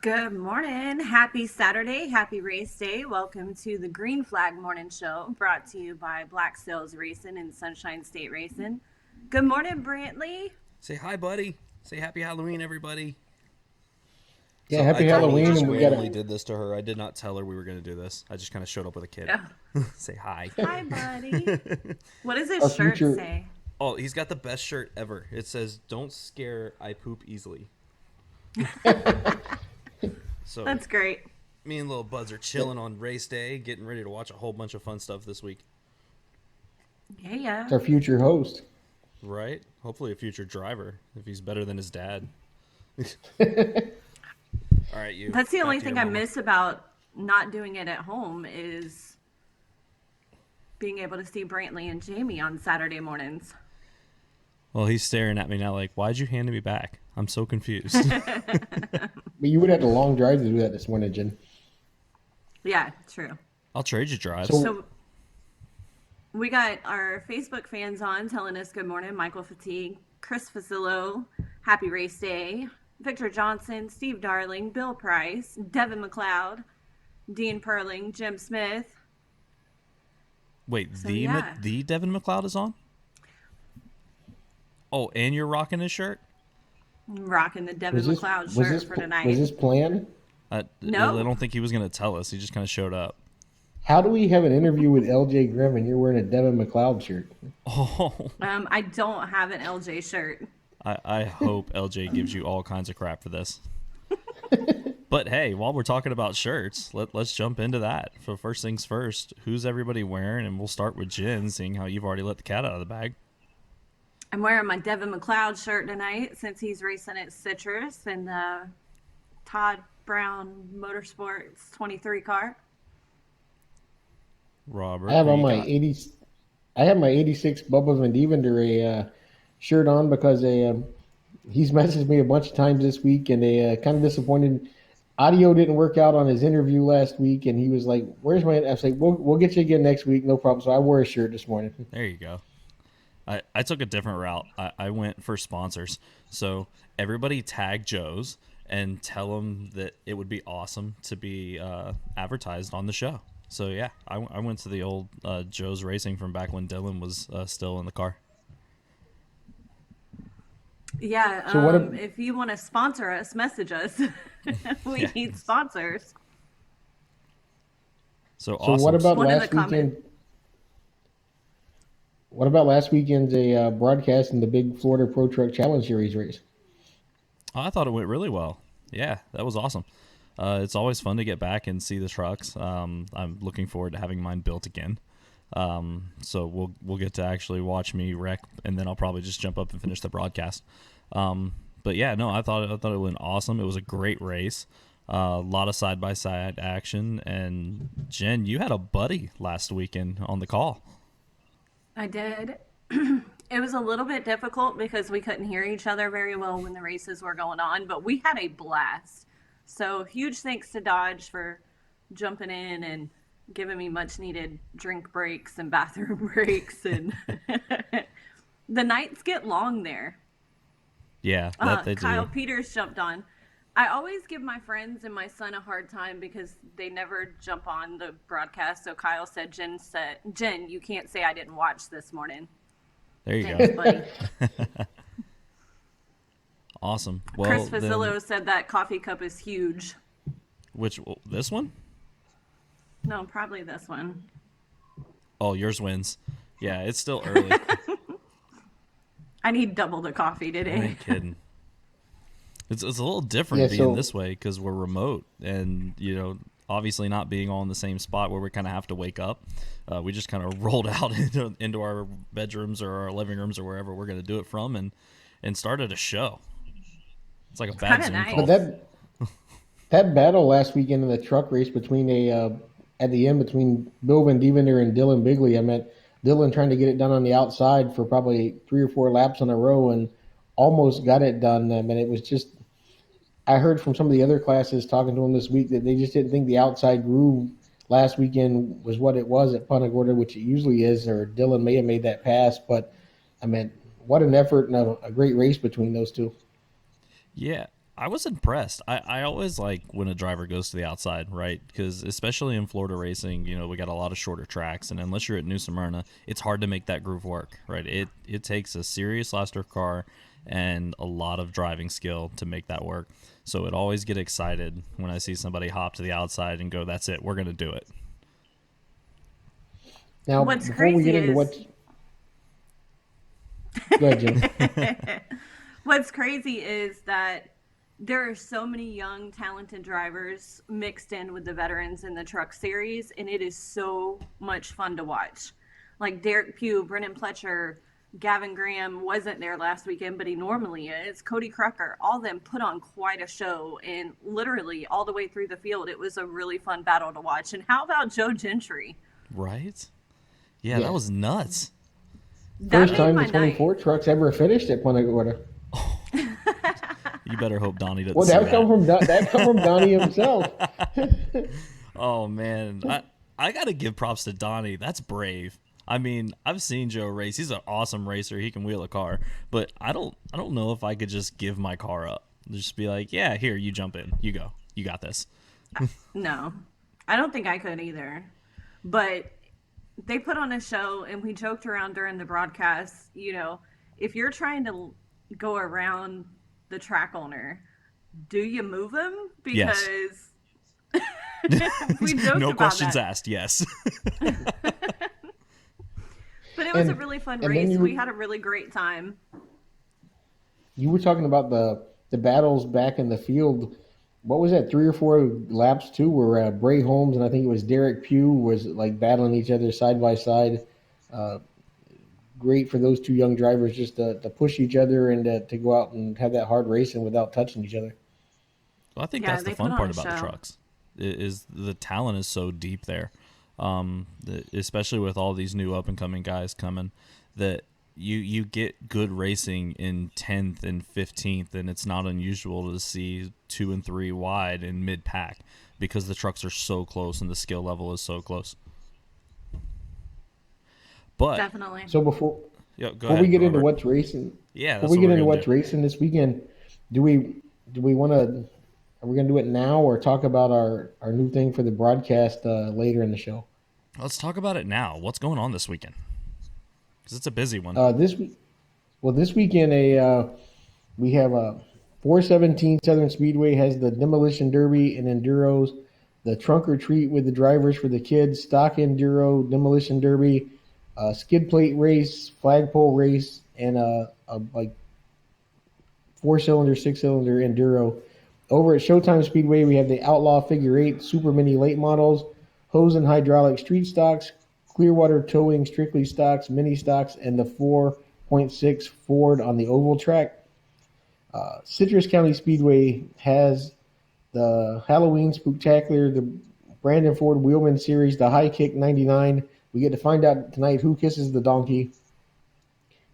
Good morning. Happy Saturday. Happy race day. Welcome to the Green Flag Morning Show, brought to you by Black Sails Racing and Sunshine State Racing. Good morning, Brantley. Say hi, buddy. Say happy Halloween, everybody. Yeah, So happy I totally Halloween, just and we randomly got did this to her. I did not tell her we were going to do this. I just kind of showed up with a kid. Say hi. Hi, buddy. What does our his shirt future. say? Oh, he's got the best shirt ever. It says, "Don't scare, I poop easily." So That's great. me and little Buzz are chilling on race day, getting ready to watch a whole bunch of fun stuff this week. Yeah. It's our future host. Right? Hopefully a future driver, if he's better than his dad. All right, you. That's the Back only to your thing I mama. miss about not doing it at home is being able to see Brantley and Jamie on Saturday mornings. Well, he's staring at me now like, why'd you hand me back? I'm so confused. But you would have a long drive to do that this morning, Jen. Yeah, true. I'll trade you drives. So we got our Facebook fans on telling us good morning. Michael Fatigue, Chris Facillo, happy race day. Victor Johnson, Steve Darling, Bill Price, Devin McLeod, Dean Perling, Jim Smith. Wait, So, the yeah. the Devin McLeod is on? Oh, and you're rocking his shirt? Rocking the Devin McLeod shirt for tonight. Was this planned? No. I don't think he was going to tell us. He just kind of showed up. How do we have an interview with LJ Grimm and you're wearing a Devin McLeod shirt? Oh, I don't have an LJ shirt. I hope LJ gives you all kinds of crap for this. But hey, while we're talking about shirts, let's jump into that. So first things first, who's everybody wearing? And we'll start with Jen, seeing how you've already let the cat out of the bag. I'm wearing my Devin McLeod shirt tonight since he's racing at Citrus in the Todd Brown Motorsports 23 car. Robert, I have who on you my got? 80. I have my 86 Bubba Van Devender shirt on because he's messaged me a bunch of times this week, and they kind of disappointed. Audio didn't work out on his interview last week, and he was like, "Where's my?" I was like, "We'll get you again next week, no problem." So I wore a shirt this morning. There you go. I took a different route. I went for sponsors. So everybody tag Joe's and tell him that it would be awesome to be advertised on the show. So yeah, I went to the old Joe's Racing from back when Dylan was still in the car. Yeah, So if you want to sponsor us, message us. We Yeah. need sponsors. So So awesome. what about One in last the comment. weekend? What about last weekend's broadcast in the big Florida Pro Truck Challenge Series race? Oh, I thought it went really well. Yeah, that was awesome. It's always fun to get back and see the trucks. I'm looking forward to having mine built again. So we'll get to actually watch me wreck, and then I'll probably just jump up and finish the broadcast. But yeah, no, I thought it went awesome. It was a great race. A lot of side by side action. And Jen, you had a buddy last weekend on the call. I did. It was a little bit difficult because we couldn't hear each other very well when the races were going on, but we had a blast. So huge thanks to Dodge for jumping in and giving me much needed drink breaks and bathroom breaks. And the nights get long there. Yeah, that they Kyle do. Peters jumped on. I always give my friends and my son a hard time because they never jump on the broadcast. So Kyle said, Jen, you can't say I didn't watch this morning. There you Thanks, go. buddy. Awesome. Well, Chris then, Fazzillo said that coffee cup is huge. this one? No, probably this one. Oh, yours wins. Yeah, it's still early. I need double the coffee I today. ain't kidding. It's a little different Yeah, being so- this way because we're remote and, obviously not being all in the same spot where we kind of have to wake up. We just kind of rolled out into our bedrooms or our living rooms or wherever we're going to do it from and started a show. It's like a bad kinda Zoom nice. call. But that battle last weekend in the truck race between at the end between Bill Van Devender and Dylan Bigley, I meant Dylan trying to get it done on the outside for probably 3 or 4 laps in a row and almost got it done. I mean, it was just. I heard from some of the other classes talking to them this week that they just didn't think the outside groove last weekend was what it was at Punta Gorda, which it usually is, or Dylan may have made that pass. But, I mean, what an effort and a great race between those two. Yeah. I was impressed. I always like when a driver goes to the outside, right? Because especially in Florida racing, we got a lot of shorter tracks, and unless you're at New Smyrna, it's hard to make that groove work, right? It takes a serious last turf car and a lot of driving skill to make that work. So it always get excited when I see somebody hop to the outside and go, "That's it, we're gonna do it." Now, What's before we crazy get into is what's go ahead, Jim. what's crazy is that there are so many young, talented drivers mixed in with the veterans in the truck series, and it is so much fun to watch. Like Derek Pugh, Brennan Pletcher, Gavin Graham wasn't there last weekend, but he normally is. Cody Crocker, all of them put on quite a show, and literally all the way through the field, it was a really fun battle to watch. And how about Joe Gentry? Right? Yeah, that Yeah. was nuts. That First made time my the 24 night. trucks ever finished at Punta Gorda. You better hope Donnie doesn't Well, see that come from Donnie himself. Oh man, I gotta give props to Donnie. That's brave. I mean, I've seen Joe race. He's an awesome racer. He can wheel a car, but I don't know if I could just give my car up. Just be like, yeah, here, you jump in, you go, you got this. No, I don't think I could either. But they put on a show, and we joked around during the broadcast. If you're trying to go around the track owner, do you move him? Yes. Because we joked No about questions that. asked. Yes. But it was a And really fun and then race. We had a really great time. you were talking about the battles back in the field. What was that? 3 or 4 laps too, where Bray Holmes and I think it was Derek Pugh was like battling each other side by side. Uh, Great for those two young drivers just to push each other and to go out and have that hard racing without touching each other. Well, I think Yeah, that's the they put fun on part a about the show. trucks. Is the talent is so deep there, especially with all these new up and coming guys coming, that you get good racing in 10th and 15th, and it's not unusual to see 2 and 3 wide in mid pack because the trucks are so close and the skill level is so close. But Definitely. So before yeah, go before we ahead, get into Robert. what's racing, Yeah, before that's we what get we're into gonna do. what's racing this weekend, do we want to? Are we going to do it now or talk about our new thing for the broadcast later in the show? Let's talk about it now. What's going on this weekend? Because it's a busy one. This week, well, this weekend we have a 417 Southern Speedway has the Demolition Derby and Enduros, the Trunk or Treat with the drivers for the kids, Stock Enduro Demolition Derby, skid plate race, flagpole race, and a like 4-cylinder, 6-cylinder enduro. Over at Showtime Speedway, we have the Outlaw Figure 8 Super Mini late models, hose and hydraulic street stocks, Clearwater Towing strictly stocks, mini stocks, and the 4.6 Ford on the oval track. Citrus County Speedway has the Halloween Spooktacular, the Brandon Ford Wheelman Series, the High Kick 99. We get to find out tonight who kisses the donkey.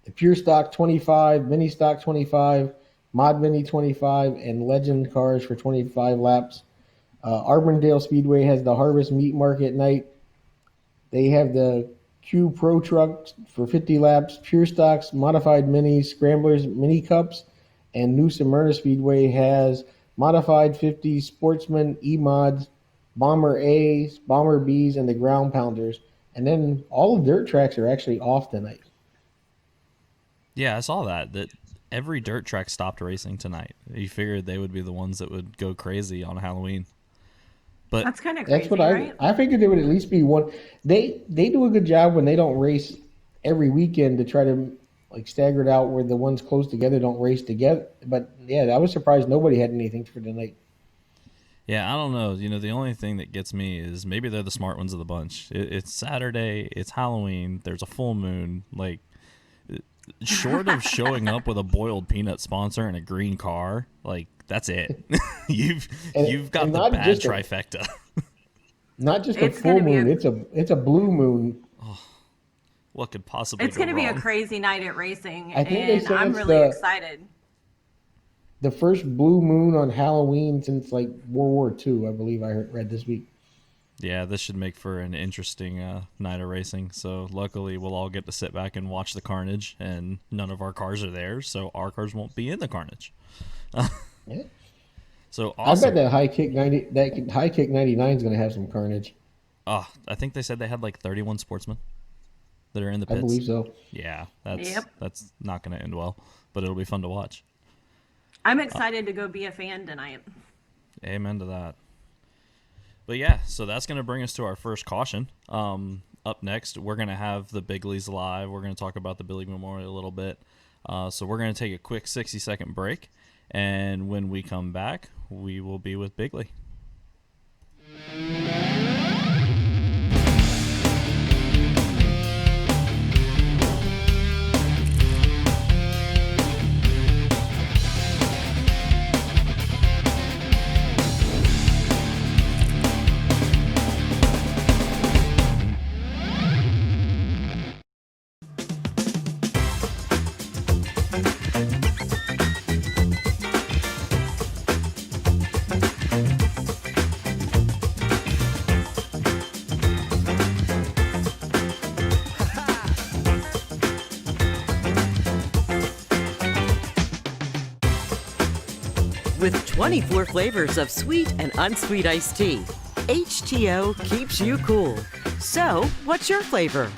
The Pure Stock 25, Mini Stock 25, Mod Mini 25, and Legend cars for 25 laps. Auburndale Speedway has the Harvest Meat Market night. They have the Q Pro trucks for 50 laps, Pure Stocks, Modified Minis, Scramblers, Mini Cups, and New Smyrna Speedway has Modified 50 Sportsman, E-Mods, Bomber A's, Bomber B's, and the Ground Pounders. And then all the dirt tracks are actually off tonight. Yeah, I saw that every dirt track stopped racing tonight. You figured they would be the ones that would go crazy on Halloween. But That's kind of That's what crazy, right? I figured there would at least be one. They do a good job when they don't race every weekend to try to like stagger it out where the ones close together don't race together. But yeah, I was surprised nobody had anything for tonight. yeah, I don't know. The only thing that gets me is maybe they're the smart ones of the bunch. It's Saturday, it's Halloween, there's a full moon. Like, short of showing up with a boiled peanut sponsor and a green car, like that's it. you've And, you've got and the not bad just trifecta. not just a It's full gonna be moon. It's a blue moon. What could possibly it's go gonna be a wrong? crazy night at racing, I think they and said I'm it's really excited. the first blue moon on Halloween since like World War II. I believe read this week. Yeah, this should make for an interesting night of racing. So luckily, we'll all get to sit back and watch the carnage, and none of our cars are there, so our cars won't be in the carnage. Yeah. So I bet awesome. that high kick 99 is going to have some carnage. I think they said they had like 31 sportsmen that are in the I pits. believe so. Yeah, Yep. that's not going to end well, but it'll be fun to watch. I'm excited to go be a fan tonight. Amen to that. But yeah, so that's going to bring us to our first caution. Up next, we're going to have the Bigleys live. We're going to talk about the Billy Memorial a little bit. So we're going to take a quick 60-second break. And when we come back, we will be with Bigley. With 24 flavors of sweet and unsweet iced tea, HTO keeps you cool. So, what's your flavor?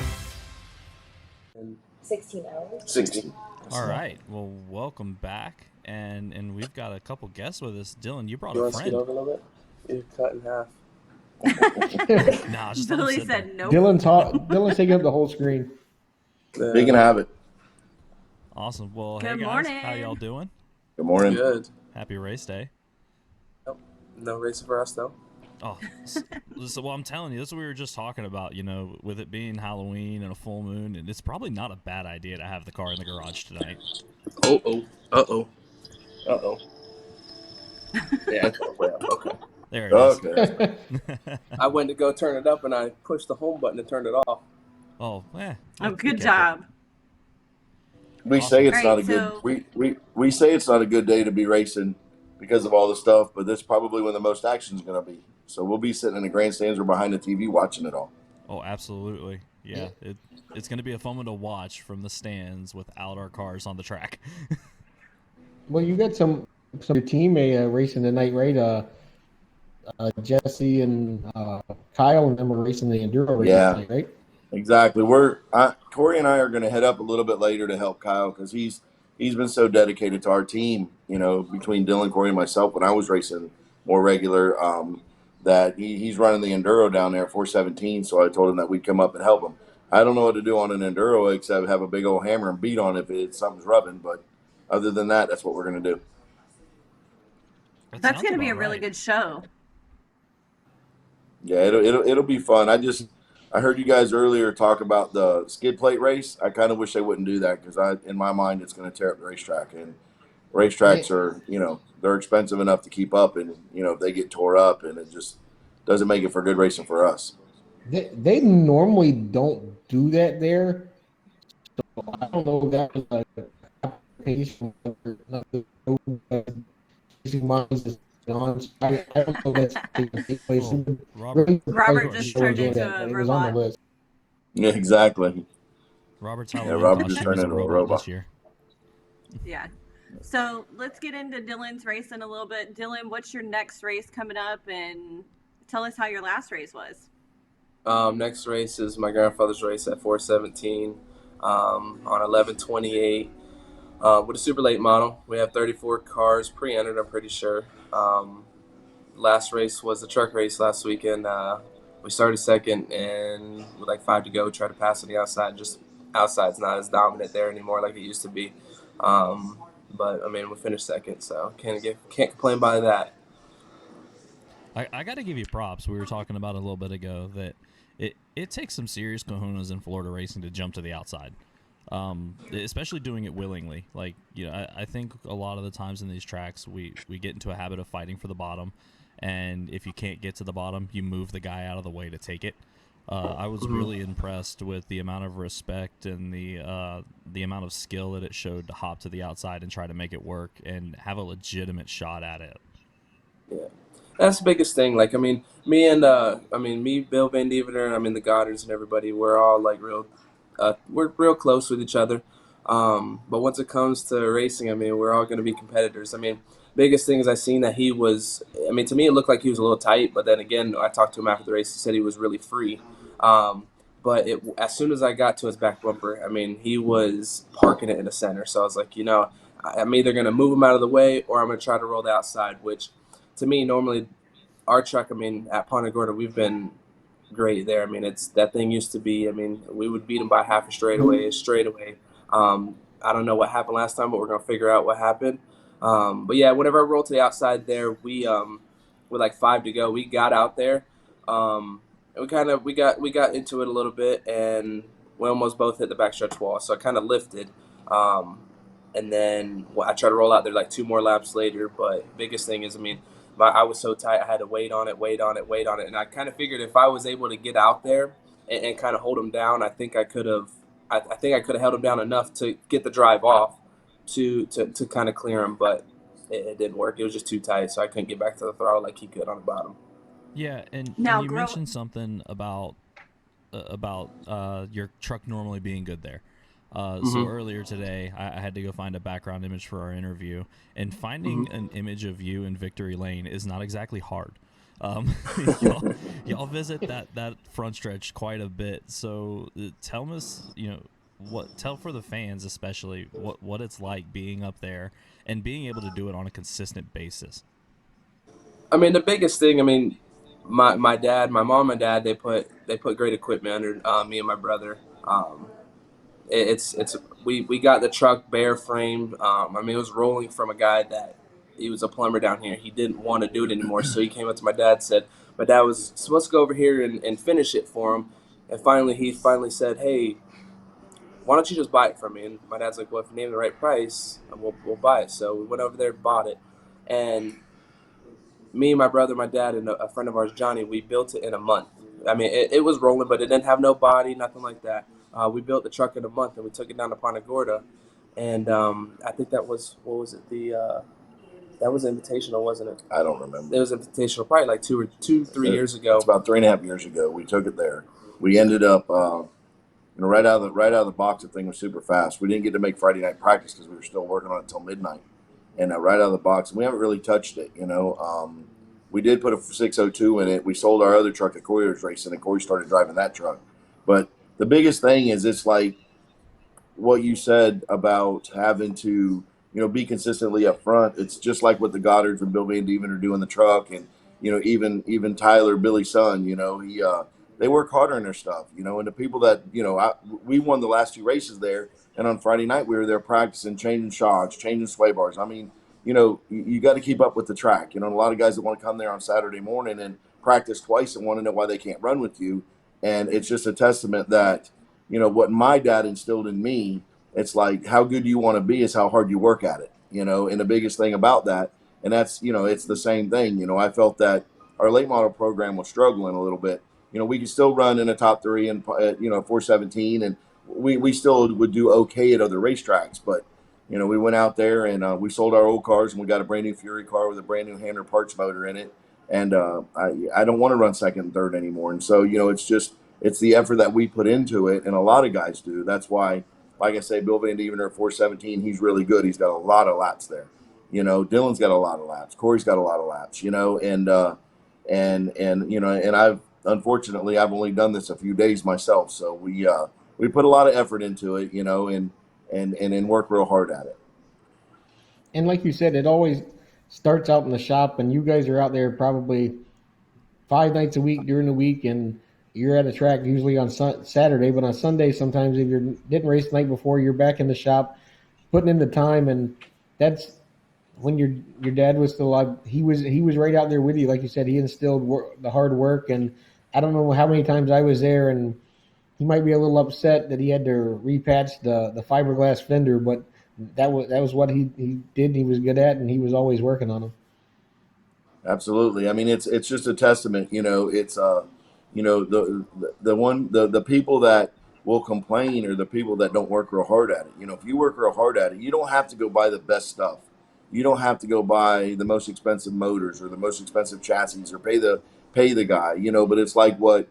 16 hours. 16. All right. Well, welcome back. And we've got a couple guests with us. Dylan, you brought You a want to scoot friend. over a little bit? You're cut in half. Nah, just let him Billy sit there. said nope. Dylan's taking up the whole screen. They can have it. Awesome. Well, Good hey guys, morning. how y'all doing? Good morning. Good. Happy race day. Nope. No racing for us, though. Oh, well, I'm telling you, this is what we were just talking about. You know, with it being Halloween and a full moon, and it's probably not a bad idea to have the car in the garage tonight. Uh-oh. Uh-oh. Uh-oh. Yeah. Okay. There it is. Okay. I went to go turn it up, and I pushed the home button and turned it off. Oh, Oh, good job. We Awesome. say it's All not right, a good so- we say it's not a good day to be racing because of all the stuff, but that's probably when the most action is going to be. So we'll be sitting in the grandstands or behind the TV watching it all. Oh, absolutely. Yeah, it's going to be a fun one to watch from the stands without our cars on the track. Well, you got some of your team racing tonight, right? Jesse and Kyle and them are racing the enduro race Yeah. tonight, right? Exactly. Corey and I are going to head up a little bit later to help Kyle because he's been so dedicated to our team. You know, between Dylan, Corey, and myself, when I was racing more regular, that he's running the enduro down there at 417. So I told him that we'd come up and help him. I don't know what to do on an enduro except have a big old hammer and beat on it if something's rubbing. But other than that, that's what we're going to do. That's going to be a really good show. Yeah, it'll be fun. I heard you guys earlier talk about the skid plate race. I kind of wish they wouldn't do that because in my mind, it's going to tear up the racetrack. And racetracks are, they're expensive enough to keep up, and if they get tore up, and it just doesn't make it for good racing for us. They normally don't do that there. So I don't know if that was a application I don't know if that's taking place. Robert just turned into a It was on the robot. list. Yeah, exactly. Robert's Halloween Robert just costume turned is a into a robot robot. this year. Yeah. So let's get into Dylan's racing a little bit. Dylan, what's your next race coming up? And tell us how your last race was. Next race is my grandfather's race at 417 on 1128 with a super late model. We have 34 cars pre-entered, I'm pretty sure. Last race was the truck race last weekend. We started second, and with like 5 to go, tried to pass on the outside. Just outside's not as dominant there anymore like it used to be. But I mean, we finished second, so can't complain by that. I got to give you props. We were talking about it a little bit ago that it takes some serious cojones in Florida racing to jump to the outside, especially doing it willingly. Like, I think a lot of the times in these tracks we get into a habit of fighting for the bottom, and if you can't get to the bottom, you move the guy out of the way to take it. I was really impressed with the amount of respect and the amount of skill that it showed to hop to the outside and try to make it work and have a legitimate shot at it. Yeah, that's the biggest thing. Like, I mean, me, Bill Van Devener, the Goddards and everybody, we're all like we're real close with each other. But once it comes to racing, I mean, we're all going to be competitors. I mean, biggest thing is I seen that he was. I mean, to me, it looked like he was a little tight. But then again, I talked to him after the race. He said he was really free. But as soon as I got to his back bumper, I mean, he was parking it in the center. So I was like, I'm either going to move him out of the way or I'm going to try to roll the outside. Which, to me, normally our truck. I mean, at Punta Gorda, we've been great there. I mean, it's that thing used to be. I mean, we would beat them by half a straightaway. I don't know what happened last time, but we're gonna figure out what happened. But yeah, whenever I rolled to the outside there, we with like 5 to go, we got out there. And we got into it a little bit, and we almost both hit the backstretch wall. So I kind of lifted. Um, and then I tried to roll out there like 2 more laps later. But biggest thing is, I mean, I was so tight, I had to wait on it, and I kind of figured if I was able to get out there and kind of hold him down, I think I could have. I think I could have held him down enough to get the drive off to kind of clear him, but it didn't work. It was just too tight, so I couldn't get back to the throttle like he could on the bottom. Yeah, and Now, you grow. mentioned something about your truck normally being good there. So earlier today, I had to go find a background image for our interview, and finding an image of you in Victory Lane is not exactly hard. Um, y'all visit that front stretch quite a bit. So tell us, tell for the fans especially what it's like being up there and being able to do it on a consistent basis. I mean, the biggest thing. I mean, my mom and dad, they put great equipment under me and my brother. It's we got the truck bare framed. I mean, it was rolling from a guy that he was a plumber down here. He didn't want to do it anymore, so he came up to my dad. Said my dad was supposed to go over here and finish it for him, and he finally said, "Hey, why don't you just buy it from me?" And my dad's like, "Well, if you name the right price, we'll buy it." So we went over there and bought it, and me, my brother, my dad, and a friend of ours, Johnny, we built it in a month. I mean, it was rolling, but it didn't have no body, nothing like that. We built the truck in a month, and we took it down to Punta Gorda, and I think that was what was it? That was Invitational, wasn't it? I don't remember. It was Invitational, probably like 3 years ago. It's about 3.5 years ago. We took it there. We ended up, right out of the box. The thing was super fast. We didn't get to make Friday night practice because we were still working on it until midnight. And right out of the box, we haven't really touched it. We did put a 602 in it. We sold our other truck that Corey was racing, and Corey started driving that truck. But the biggest thing is it's like what you said about having to, be consistently up front. It's just like what the Goddards and Bill Van Dieven are doing the truck, and even Tyler, Billy's son. He they work harder in their stuff. And the people that we won the last 2 races there, and on Friday night we were there practicing, changing shocks, changing sway bars. I mean, you got to keep up with the track. A lot of guys that want to come there on Saturday morning and practice twice and want to know why they can't run with you, and it's just a testament that what my dad instilled in me. It's like how good you want to be is how hard you work at it. And the biggest thing about that, and that's it's the same thing. I felt that our late model program was struggling a little bit. We could still run in a top three and 417, and we still would do okay at other racetracks. But we went out there and we sold our old cars, and we got a brand new Fury car with a brand new Hander parts motor in it. And I don't want to run second and third anymore. And so it's the effort that we put into it, and a lot of guys do. That's why, like I say, Bill Van Dieven at 417, he's really good. He's got a lot of laps there. Dylan's got a lot of laps. Corey's got a lot of laps. And I've unfortunately I've only done this a few days myself. So we put a lot of effort into it, and work real hard at it. And like you said, it always starts out in the shop, and you guys are out there probably 5 nights a week during the week, and you're at a track usually on Saturday, but on Sunday, sometimes if you didn't race the night before, you're back in the shop putting in the time. And that's when your dad was still alive. He was right out there with you. Like you said, he instilled the hard work. And I don't know how many times I was there, and he might be a little upset that he had to repatch the fiberglass fender, but that was what he did. He was good at, and he was always working on them. Absolutely. I mean, it's just a testament. It's the people that will complain are the people that don't work real hard at it. If you work real hard at it, you don't have to go buy the best stuff. You don't have to go buy the most expensive motors or the most expensive chassis or pay the guy. But it's like what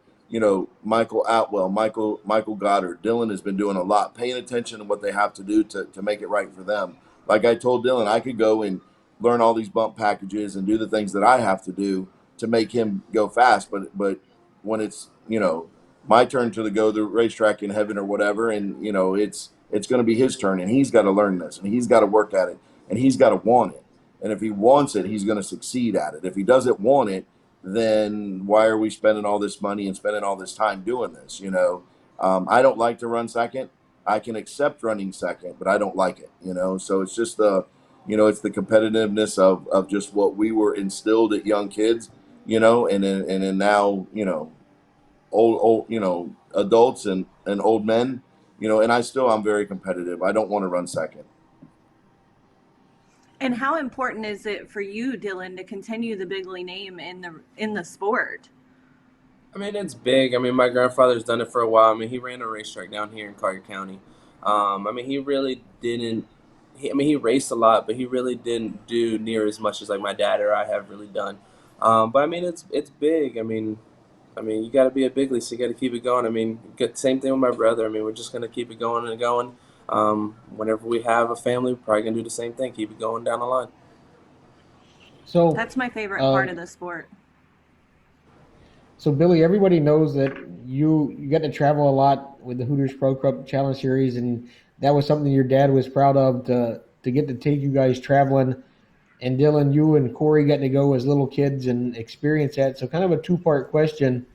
Michael Atwell, Michael Goddard. Dylan has been doing a lot, paying attention to what they have to do to make it right for them. Like I told Dylan, I could go and learn all these bump packages and do the things that I have to do to make him go fast. But when it's my turn to go the racetrack in heaven or whatever, and it's going to be his turn, and he's got to learn this, and he's got to work at it, and he's got to want it. And if he wants it, he's going to succeed at it. If he doesn't want it, then why are we spending all this money and spending all this time doing this? I don't like to run second. I can accept running second, but I don't like it. So it's just it's the competitiveness of just what we were instilled at young kids. And then now old adults and old men. And I'm very competitive. I don't want to run second. And how important is it for you, Dylan, to continue the Bigley name in the sport? I mean, it's big. I mean, my grandfather's done it for a while. I mean, he ran a racetrack down here in Karnac County. I mean, he really didn't. He raced a lot, but he really didn't do near as much as like my dad or I have really done. But I mean, it's big. I mean, you got to be a Bigley, so you got to keep it going. I mean, same thing with my brother. I mean, we're just gonna keep it going and going. Whenever we have a family, we're probably gonna do the same thing. Keep it going down the line. So That's my favorite part of the sport. So Billy, everybody knows that you got to travel a lot with the Hooters Pro Cup Challenge Series, and that was something your dad was proud of to get to take you guys traveling. And Dylan, you and Corey got to go as little kids and experience that. So kind of a two-part question.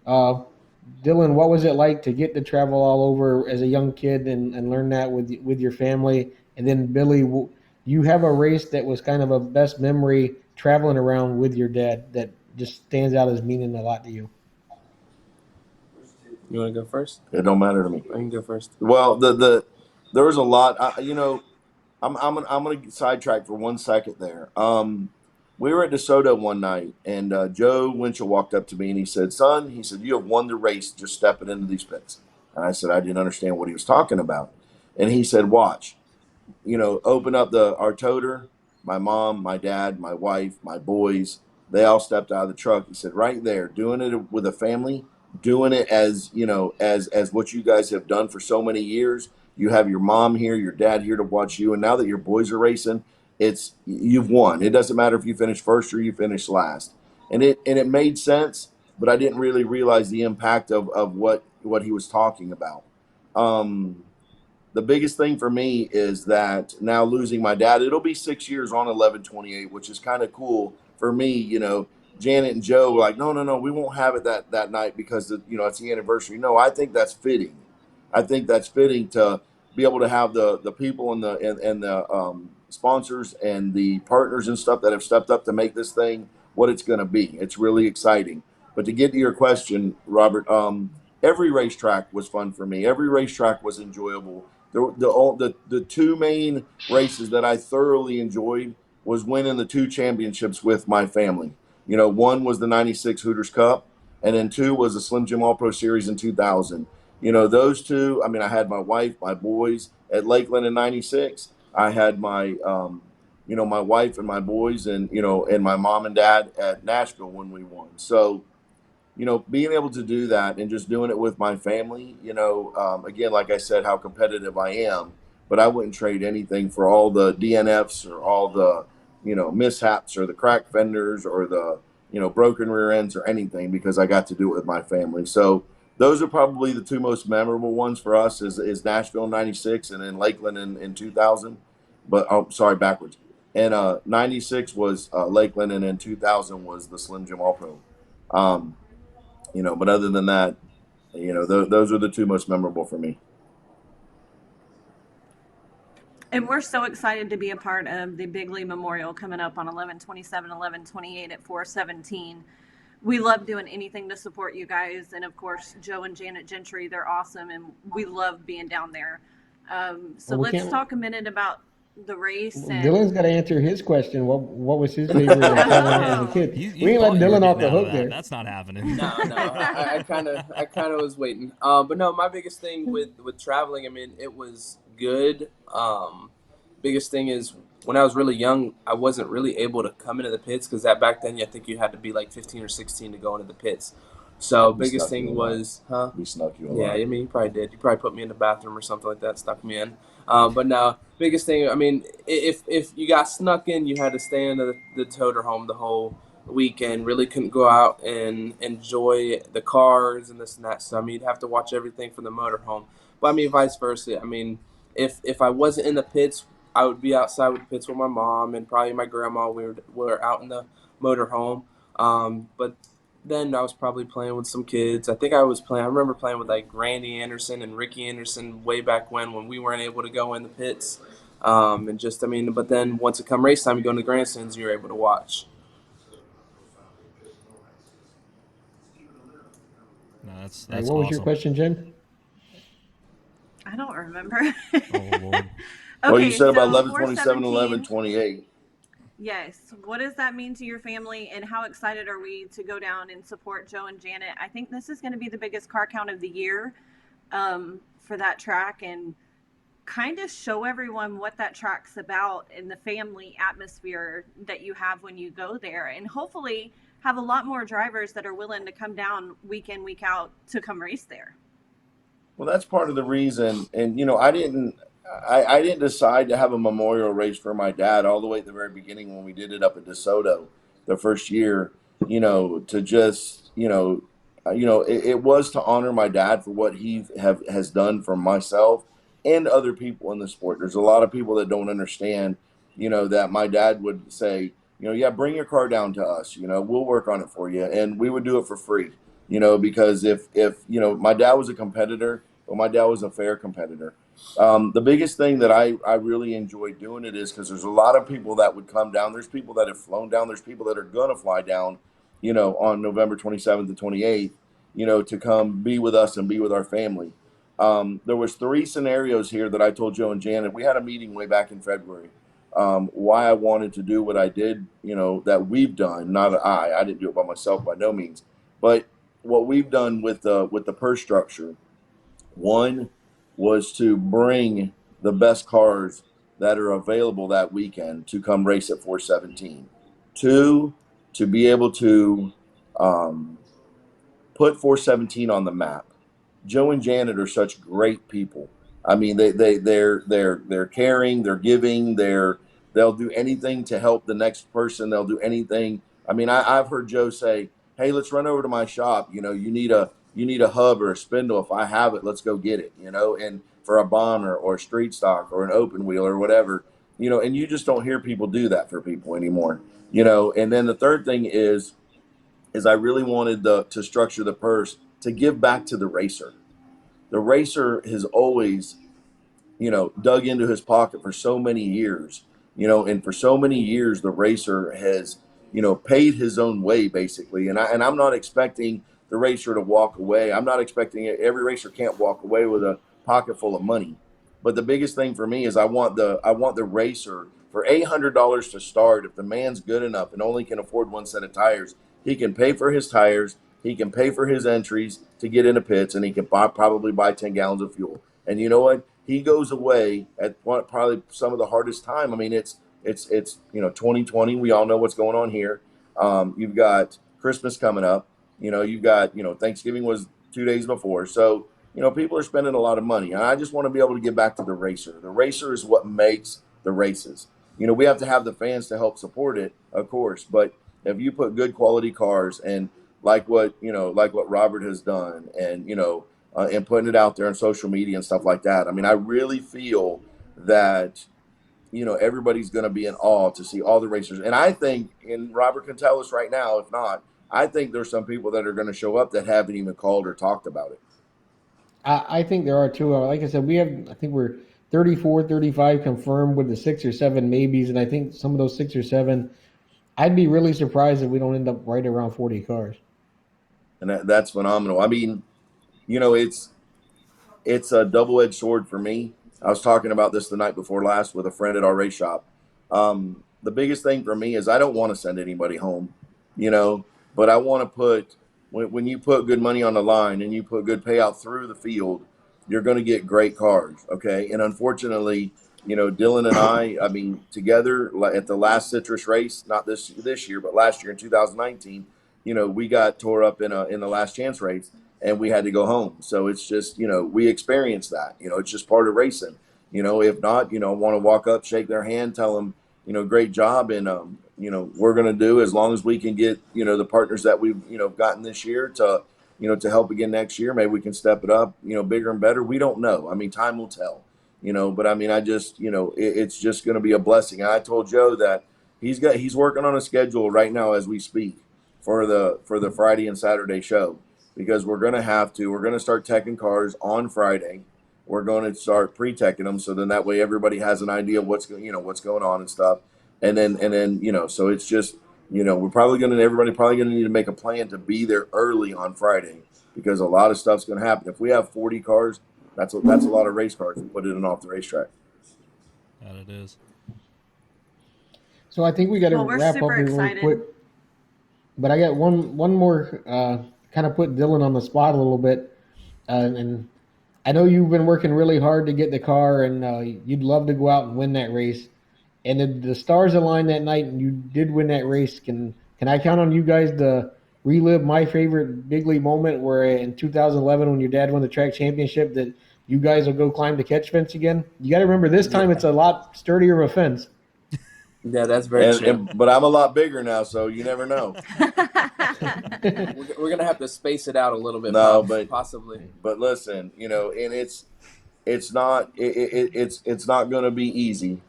Dylan, what was it like to get to travel all over as a young kid and learn that with your family? And then Billy, you have a race that was kind of a best memory traveling around with your dad that just stands out as meaning a lot to you. You want to go first? It don't matter to me. I can go first. Well, there was a lot. I'm gonna sidetrack for 1 second there. We were at DeSoto one night, and Joe Winchell walked up to me and he said, "Son," he said, "you have won the race just stepping into these pits." And I said, I didn't understand what he was talking about. And he said, "Watch, open up our toter. My mom, my dad, my wife, my boys, they all stepped out of the truck." He said, "Right there, doing it with a family, doing it as as what you guys have done for so many years. You have your mom here, your dad here to watch you, and now that your boys are racing, you've won. It doesn't matter if you finish first or you finish last." And it made sense, but I didn't really realize the impact of what he was talking about. The biggest thing for me is that now losing my dad, it'll be 6 years on 11/28, which is kind of cool for me. Janet and Joe were like, no, we won't have it that night because it's the anniversary. No, I think that's fitting. I think that's fitting to be able to have the people and the sponsors and the partners and stuff that have stepped up to make this thing what it's going to be. It's really exciting. But to get to your question, Robert, every racetrack was fun for me. Every racetrack was enjoyable. The two main races that I thoroughly enjoyed was winning the two championships with my family. One was the '96 Hooters Cup, and then two was the Slim Jim All Pro Series in 2000. Those two. I mean, I had my wife, my boys at Lakeland in '96. I had my my wife and my boys, and and my mom and dad at Nashville when we won. So being able to do that and just doing it with my family, again, like I said, how competitive I am, but I wouldn't trade anything for all the DNFs or all the, mishaps or the cracked fenders or the, broken rear ends or anything, because I got to do it with my family. So those are probably the two most memorable ones for us is Nashville in '96 and then Lakeland in 2000. But, sorry, backwards. And 96 was Lakeland, and then 2000 was the Slim Jim All Pro. But other than that, those are the two most memorable for me. And we're so excited to be a part of the Bigley Memorial coming up on 11/27, 11/28 at 417. We love doing anything to support you guys. And of course, Joe and Janet Gentry, they're awesome. And we love being down there. So let's talk a minute about the race. And Dylan's got to answer his question. What was his favorite as a kid? We ain't letting Dylan off the hook there. That's not happening. No. I kind of was waiting. But no, my biggest thing with traveling, I mean, it was good. Biggest thing is when I was really young, I wasn't really able to come into the pits because back then I think you had to be like 15 or 16 to go into the pits. So We biggest snuck you thing a lot. was, huh? We snuck you a Yeah, lot. I mean, you probably did. You probably put me in the bathroom or something like that, stuck me in. But no, biggest thing. I mean, if you got snuck in, you had to stay in the toter home the whole weekend. Really couldn't go out and enjoy the cars and this and that. So I mean, you'd have to watch everything from the motor home. But I mean, vice versa. I mean, if I wasn't in the pits, I would be outside with the pits with my mom and probably my grandma. We were out in the motor home. But then I was probably playing with some kids. I think I was playing. I remember playing with like Randy Anderson and Ricky Anderson way back when we weren't able to go in the pits. And just, I mean, but then once it come race time, you go in the grandstands, and you're able to watch. No, that's All right, that's what was your awesome. question, Jen? I don't remember. Oh Lord. Well, you Okay, said about so 11:27, 417. 11:28. Yes. What does that mean to your family, and how excited are we to go down and support Joe and Janet? I think this is going to be the biggest car count of the year for that track, and kind of show everyone what that track's about and the family atmosphere that you have when you go there, and hopefully have a lot more drivers that are willing to come down week in, week out to come race there. Well, that's part of the reason. And I didn't decide to have a memorial race for my dad all the way at the very beginning when we did it up at DeSoto the first year. To just it was to honor my dad for what he has done for myself and other people in the sport. There's a lot of people that don't understand, that my dad would say, yeah, bring your car down to us. We'll work on it for you, and we would do it for free. Because if my dad was a competitor, but my dad was a fair competitor. The biggest thing that I really enjoy doing it is because there's a lot of people that would come down. There's people that have flown down. There's people that are going to fly down, on November 27th and 28th, to come be with us and be with our family. There was three scenarios here that I told Joe and Janet. We had a meeting way back in February. Why I wanted to do what I did, that we've done. Not I didn't do it by myself by no means, but what we've done with the purse structure. One was to bring the best cars that are available that weekend to come race at 417. Two, to be able to um, put 417 on the map. Joe and Janet are such great people. I mean, they're caring, they're giving, they'll do anything to help the next person. They'll do anything. I mean, I've heard Joe say, "Hey, let's run over to my shop. You need a hub or a spindle. If I have it, let's go get it. And for a bomber or a street stock or an open wheel or whatever. And you just don't hear people do that for people anymore. And then the third thing is I really wanted to structure the purse to give back to the racer. The racer has always, dug into his pocket for so many years, and for so many years the racer has, paid his own way basically. And I'm not expecting the racer to walk away. I'm not expecting it. Every racer can't walk away with a pocket full of money. But the biggest thing for me is I want the racer for $800 to start. If the man's good enough and only can afford one set of tires, he can pay for his tires. He can pay for his entries to get into pits, and he can probably buy 10 gallons of fuel. And you know what? He goes away at probably some of the hardest time. I mean, it's 2020. We all know what's going on here. You've got Christmas coming up. You've got Thanksgiving was 2 days before. So people are spending a lot of money, and I just want to be able to give back to the racer. The racer is what makes the races. We have to have the fans to help support it, of course. But if you put good quality cars and like what Robert has done, and putting it out there on social media and stuff like that. I mean, I really feel that everybody's going to be in awe to see all the racers. And I think, and Robert can tell us right now, if not, I think there's some people that are going to show up that haven't even called or talked about it. I think there are two. Like I said, I think we're 34, 35 confirmed with the 6 or 7 maybes. And I think some of those 6 or 7, I'd be really surprised if we don't end up right around 40 cars. And that's phenomenal. I mean, it's a double-edged sword for me. I was talking about this the night before last with a friend at our race shop. The biggest thing for me is I don't want to send anybody home, but I want to put when you put good money on the line and you put good payout through the field, you're going to get great cars. Okay, and unfortunately, Dylan and I mean, together at the last citrus race, not this year, but last year in 2019, we got tore up in the last chance race, and we had to go home. So it's just, we experienced that. It's just part of racing. If not, want to walk up, shake their hand, tell them, great job, and we're going to do as long as we can get the partners that we've gotten this year to to help again next year. Maybe we can step it up, bigger and better. We don't know. I mean, time will tell. But I mean, I just it's just going to be a blessing. And I told Joe that he's working on a schedule right now as we speak for the Friday and Saturday show, because we're going to start teching cars on Friday. We're going to start pre-teching them, so then that way everybody has an idea of what's going on and stuff. And then so it's just everybody probably going to need to make a plan to be there early on Friday, because a lot of stuff's going to happen. If we have 40 cars, that's a lot of race cars to put in and off the racetrack. That it is. So I think we got to Well, we're wrap super up here really excited. quick. But I got one more kind of put Dylan on the spot a little bit, and I know you've been working really hard to get the car, and you'd love to go out and win that race. And the stars aligned that night, and you did win that race. Can I count on you guys to relive my favorite Bigley moment, where in 2011 when your dad won the track championship, that you guys will go climb the catch fence again? You got to remember, this time it's a lot sturdier of a fence. Yeah, that's very true. But I'm a lot bigger now, so you never know. We're gonna have to space it out a little bit. No, possibly. But listen, and it's not going to be easy.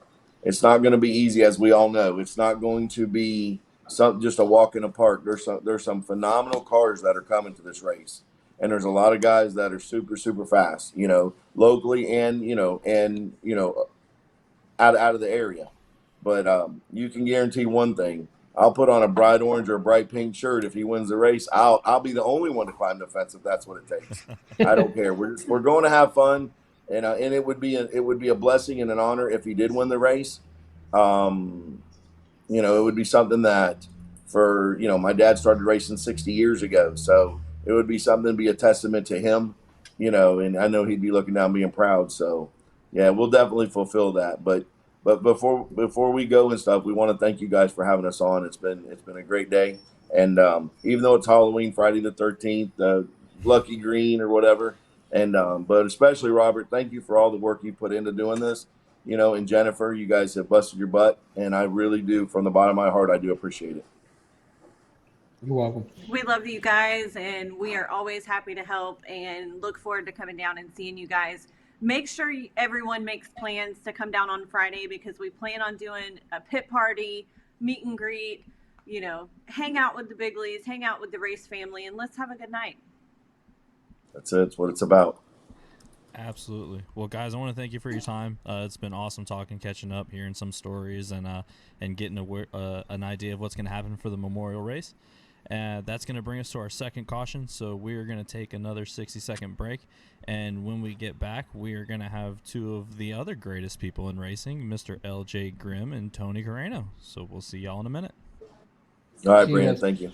It's not going to be easy, as we all know. It's not going to be just a walk in the park. There's some phenomenal cars that are coming to this race, and there's a lot of guys that are super super fast. Locally and out of the area. But you can guarantee one thing: I'll put on a bright orange or a bright pink shirt if he wins the race. I'll be the only one to climb the fence if that's what it takes. I don't care. We're going to have fun, and it would be a blessing and an honor if he did win the race. It would be something that my dad started racing 60 years ago, so it would be something to be a testament to him. And I know he'd be looking down being proud. So yeah, we'll definitely fulfill that. But before we go and stuff, we want to thank you guys for having us on. It's been a great day, and even though it's Halloween, Friday the 13th, Lucky Green or whatever, and but especially Robert, thank you for all the work you put into doing this. And Jennifer, you guys have busted your butt, and I really do, from the bottom of my heart, I do appreciate it. You're welcome. We love you guys, and we are always happy to help and look forward to coming down and seeing you guys. Make sure everyone makes plans to come down on Friday, because we plan on doing a pit party, meet and greet, hang out with the Bigleys, hang out with the race family, and let's have a good night. That's it. It's what it's about. Absolutely. Well, guys, I want to thank you for your time. It's been awesome talking, catching up, hearing some stories, and getting an idea of what's going to happen for the Memorial Race. That's going to bring us to our second caution, so we're going to take another 60-second break, and when we get back, we are going to have two of the other greatest people in racing, Mr. L.J. Grimm and Tony Careno. So we'll see y'all in a minute. All right, Brandon, thank you.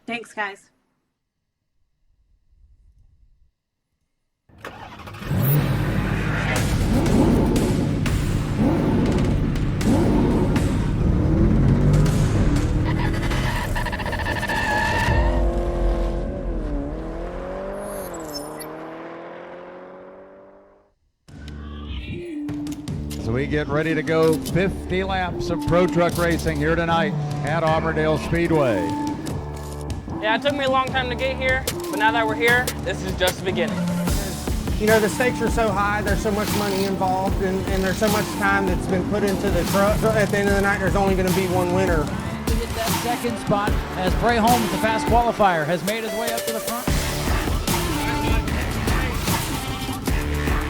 Thanks, guys. So we get ready to go 50 laps of pro truck racing here tonight at Auburndale Speedway. Yeah, it took me a long time to get here, but now that we're here, this is just the beginning. The stakes are so high, there's so much money involved, and there's so much time that's been put into the truck. So at the end of the night, there's only going to be one winner. To get that second spot as Bray Holmes, the fast qualifier, has made his way up to the front.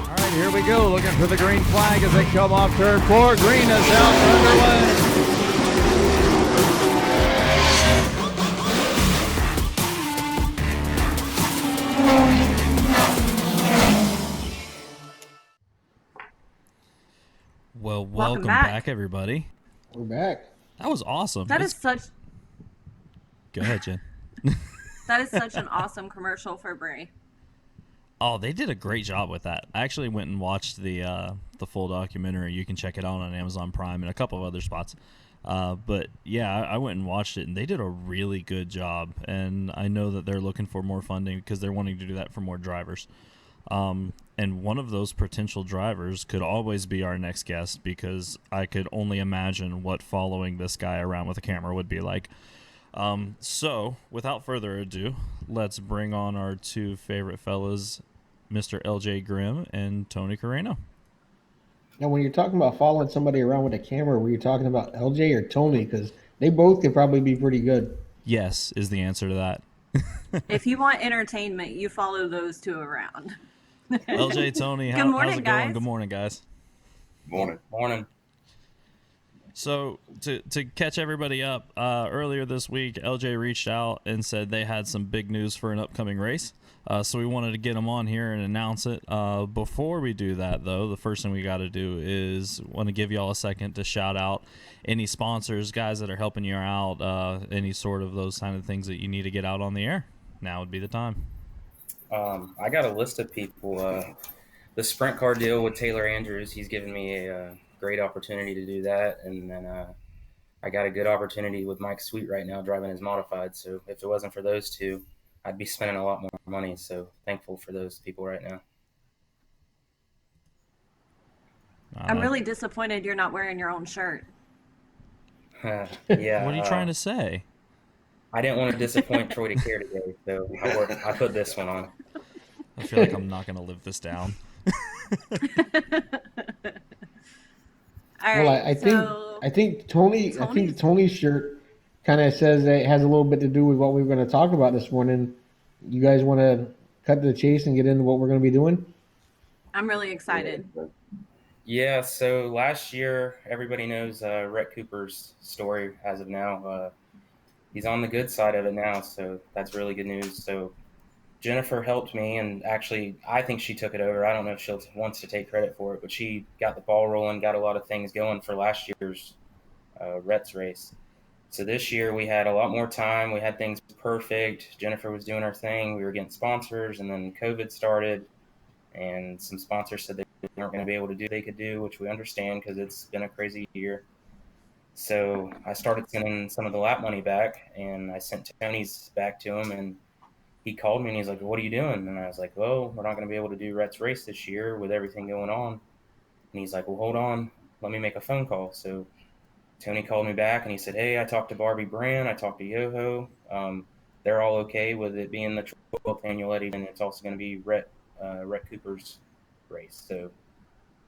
All right, here we go, looking for the green flag as they come off turn 4. Green is out underway. Well, welcome back, everybody. We're back. That was awesome. That is such. Go ahead, Jen. That is such an awesome commercial for Bray. Oh, they did a great job with that. I actually went and watched the full documentary. You can check it out on Amazon Prime and a couple of other spots. But yeah, I went and watched it, and they did a really good job. And I know that they're looking for more funding because they're wanting to do that for more drivers. And one of those potential drivers could always be our next guest, because I could only imagine what following this guy around with a camera would be like. So without further ado, let's bring on our two favorite fellas, Mr. LJ Grimm and Tony Careno. Now, when you're talking about following somebody around with a camera, were you talking about LJ or Tony? Because they both could probably be pretty good. Yes is the answer to that. If you want entertainment, you follow those two around. LJ, Tony, Good morning, how's it going? guys. Good morning, guys. Morning. Morning. So to catch everybody up, earlier this week, LJ reached out and said they had some big news for an upcoming race. So we wanted to get them on here and announce it. Before we do that, though, the first thing we got to do is want to give y'all a second to shout out any sponsors, guys that are helping you out, any sort of those kind of things that you need to get out on the air. Now would be the time. I got a list of people. The sprint car deal with Taylor Andrews, he's given me a great opportunity to do that. And then I got a good opportunity with Mike Sweet right now driving his modified. So if it wasn't for those two, I'd be spending a lot more money. So thankful for those people right now. I'm really disappointed you're not wearing your own shirt. Yeah. What are you trying to say? I didn't want to disappoint Troy to care today, so I put this one on. I feel like I'm not going to live this down. All Well, right, I think Tony's shirt kind of says that it has a little bit to do with what we were going to talk about this morning. You guys want to cut to the chase and get into what we're going to be doing? I'm really excited. Yeah, so last year, everybody knows Rhett Cooper's story as of now. He's on the good side of it now, so that's really good news. So Jennifer helped me, and actually, I think she took it over. I don't know if she wants to take credit for it, but she got the ball rolling, got a lot of things going for last year's Rhett's race. So this year, we had a lot more time. We had things perfect. Jennifer was doing her thing. We were getting sponsors, and then COVID started, and some sponsors said they weren't going to be able to do what they could do, which we understand because it's been a crazy year. So I started sending some of the lap money back, and I sent Tony's back to him, and he called me and he's like, "What are you doing?" And I was like, "Well, we're not going to be able to do Rhett's race this year with everything going on." And he's like, "Well, hold on, let me make a phone call." So Tony called me back and he said, "Hey, I talked to Barbie Brand, I talked to Yoho. They're all okay with it being the 12th annual Eddie, and it's also going to be Rhett Cooper's race." So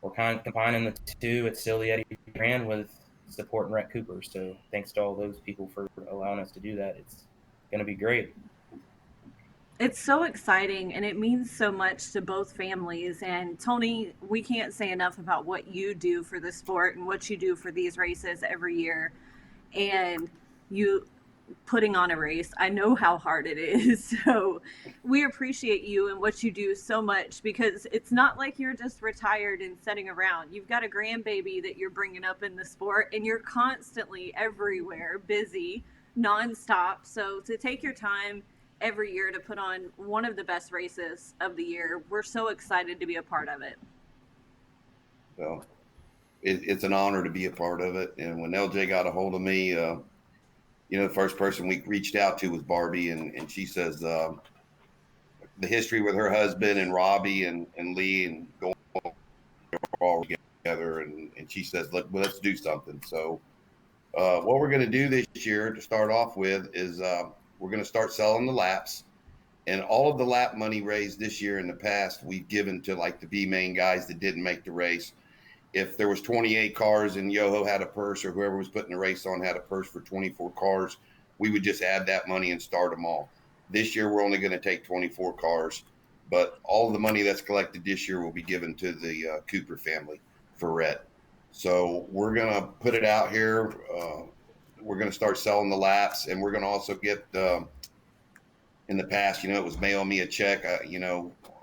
we're kind of combining the two. It's still the Eddie Brand with supporting Rhett Cooper. So thanks to all those people for allowing us to do that. It's going to be great. It's so exciting, and it means so much to both families. And Tony, we can't say enough about what you do for the sport and what you do for these races every year. And you putting on a race, I know how hard it is. So we appreciate you and what you do so much, because it's not like you're just retired and sitting around. You've got a grandbaby that you're bringing up in the sport, and you're constantly everywhere, busy, nonstop. So to take your time every year to put on one of the best races of the year, we're so excited to be a part of it. Well, it's an honor to be a part of it. And when LJ got a hold of me, the first person we reached out to was Barbie, and she says the history with her husband and Robbie and Lee and going all together, and she says, let's do something. So what we're going to do this year to start off with is we're going to start selling the laps, and all of the lap money raised this year in the past we've given to like the B main guys that didn't make the race. If there was 28 cars and Yoho had a purse, or whoever was putting the race on had a purse for 24 cars, we would just add that money and start them all. This year, we're only going to take 24 cars, but all of the money that's collected this year will be given to the Cooper family for Rhett. So we're going to put it out here. We're going to start selling the laps, and we're going to also get, in the past, it was mail me a check.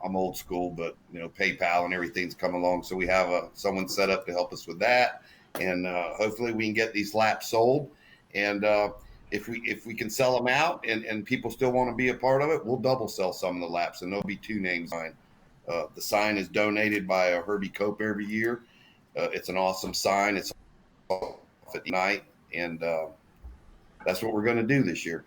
I'm old school, but PayPal and everything's come along. So we have someone set up to help us with that. And hopefully we can get these laps sold. And if we can sell them out and people still want to be a part of it, we'll double sell some of the laps, and there'll be two names on. The sign is donated by Herbie Cope every year. It's an awesome sign. It's off at night. and that's what we're going to do this year.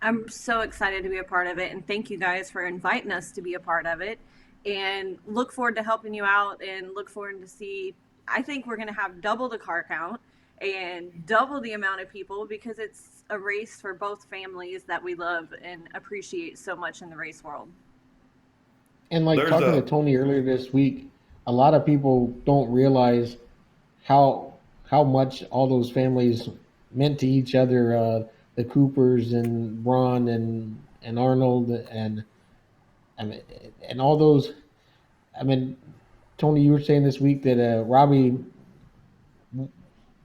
I'm so excited to be a part of it, and thank you guys for inviting us to be a part of it. And look forward to helping you out, and look forward to see. I think we're going to have double the car count and double the amount of people, because it's a race for both families that we love and appreciate so much in the race world. And like talking to Tony earlier this week, a lot of people don't realize how much all those families meant to each other. The Coopers and Ron and Arnold and and all those. I mean, Tony, you were saying this week that Robbie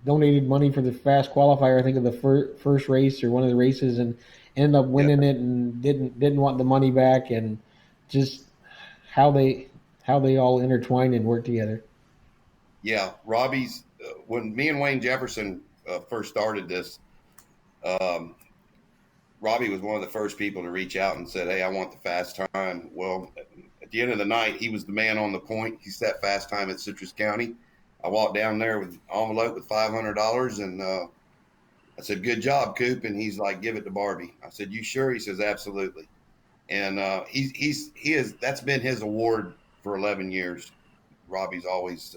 donated money for the fast qualifier, I think, of the first race or one of the races, and ended up winning it and didn't want the money back, and just how they all intertwined and worked together. Yeah, Robbie's when me and Wayne Jefferson first started this, Robbie was one of the first people to reach out and said, "Hey, I want the fast time." Well, at the end of the night, he was the man on the point. He set fast time at Citrus County. I walked down there with an envelope with $500, and I said, "Good job, Coop." And he's like, "Give it to Barbie." I said, "You sure?" He says, "Absolutely." And that's been his award for 11 years. Robbie's always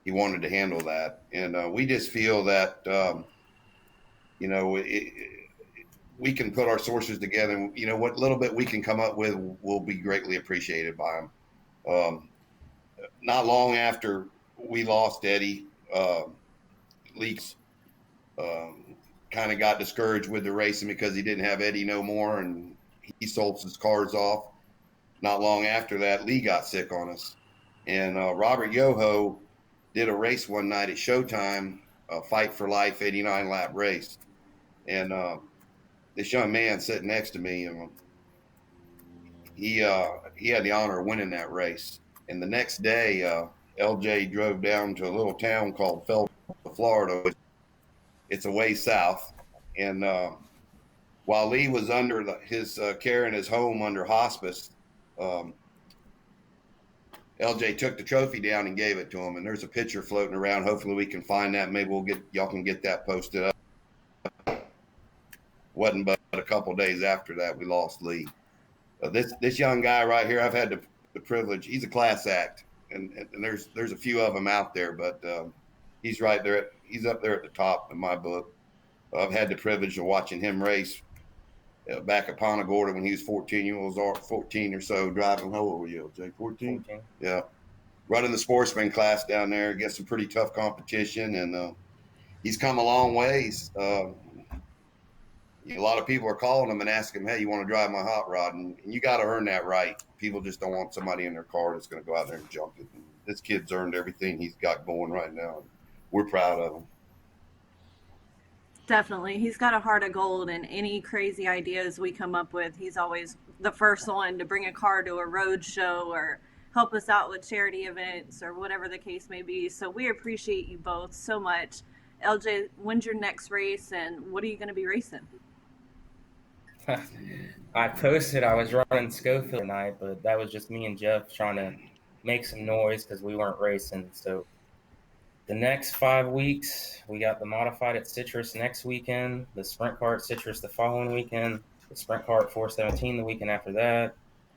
he wanted to handle that, and we just feel that we can put our sources together, and what little bit we can come up with will be greatly appreciated by them. Not long after we lost Eddie, Leaks kind of got discouraged with the racing because he didn't have Eddie no more, and he sold his cars off. Not long after that, Lee got sick on us, and Robert Yoho did a race one night at Showtime, a Fight for Life 89 lap race, and this young man sitting next to me, and he had the honor of winning that race. And the next day, LJ drove down to a little town called Felton, Florida. It's a way south, and while Lee was under his care in his home under hospice, LJ took the trophy down and gave it to him. And there's a picture floating around. Hopefully we can find that. Maybe y'all can get that posted up. Wasn't but a couple days after that we lost Lee. This young guy right here, I've had the privilege. He's a class act, and there's a few of them out there, but he's right there. He's up there at the top in my book. I've had the privilege of watching him race back at Punta Gorda when he was 14 or so, driving. How old were you, LJ? 14? Yeah. Running the sportsman class down there against some pretty tough competition, and he's come a long ways. A lot of people are calling him and asking him, "Hey, you want to drive my hot rod?" And you got to earn that right. People just don't want somebody in their car that's going to go out there and jump it. And this kid's earned everything he's got going right now. We're proud of him. Definitely. He's got a heart of gold, and any crazy ideas we come up with, he's always the first one to bring a car to a road show or help us out with charity events or whatever the case may be. So we appreciate you both so much. LJ, when's your next race, and what are you going to be racing? I posted I was running Schofield tonight, but that was just me and Jeff trying to make some noise because we weren't racing. So the next 5 weeks, we got the modified at Citrus next weekend, the sprint car at Citrus the following weekend, the sprint car at 417 the weekend after that,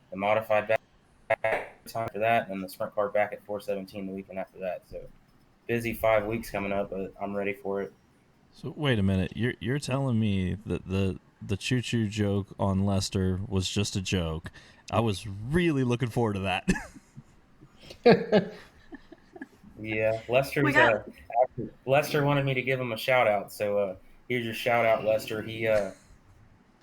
the modified back time after that, and the sprint car back at 417 the weekend after that. So busy 5 weeks coming up, but I'm ready for it. So wait a minute, you're telling me that the choo-choo joke on Lester was just a joke? I was really looking forward to that. Yeah, Lester wanted me to give him a shout out, so here's your shout out, Lester. He I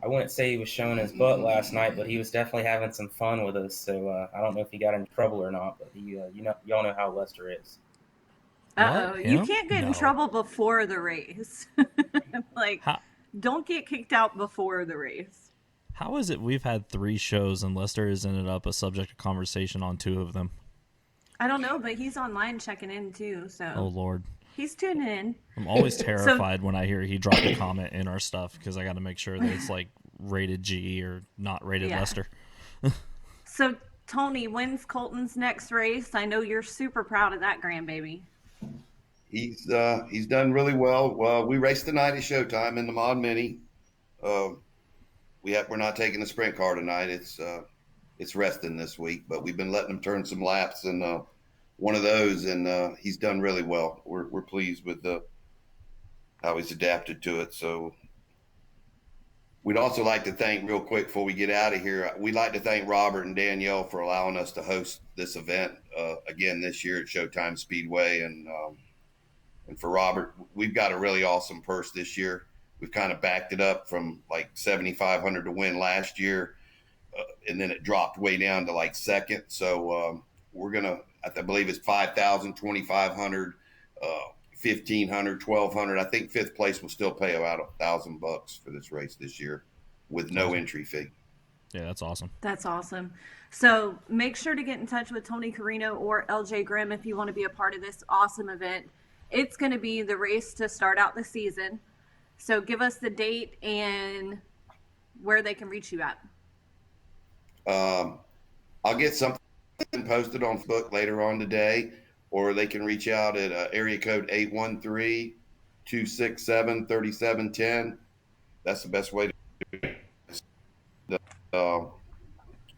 wouldn't say he was showing his butt last night, but he was definitely having some fun with us. So I don't know if he got in trouble or not, but he y'all know how Lester is. Uh-oh, you can't get in trouble before the race. Don't get kicked out before the race. How is it we've had 3 shows and Lester has ended up a subject of conversation on 2 of them? I don't know, but he's online checking in too, so. Oh, Lord. He's tuning in. I'm always terrified when I hear he dropped a comment in our stuff because I got to make sure that it's like rated G or not rated Lester. So, Tony, when's Colton's next race? I know you're super proud of that grandbaby. He's done really well. We raced tonight at Showtime in the Mod Mini. We're not taking the sprint car tonight. It's resting this week, but we've been letting him turn some laps in one of those, and he's done really well. We're pleased with how he's adapted to it. So we'd also like to thank, real quick before we get out of here, we'd like to thank Robert and Danielle for allowing us to host this event again this year at Showtime Speedway. And for Robert, we've got a really awesome purse this year. We've kind of backed it up from like $7,500 to win last year, and then it dropped way down to like second. So we're gonna, I believe it's 5,000, 2,500, 1,500, 1,200. I think fifth place will still pay about $1,000 for this race this year with no entry fee. Yeah, that's awesome. That's awesome. So make sure to get in touch with Tony Careno or LJ Grimm if you want to be a part of this awesome event. It's going to be the race to start out the season. So give us the date and where they can reach you at. I'll get something posted on Facebook later on today, or they can reach out at area code 813-267-3710. That's the best way to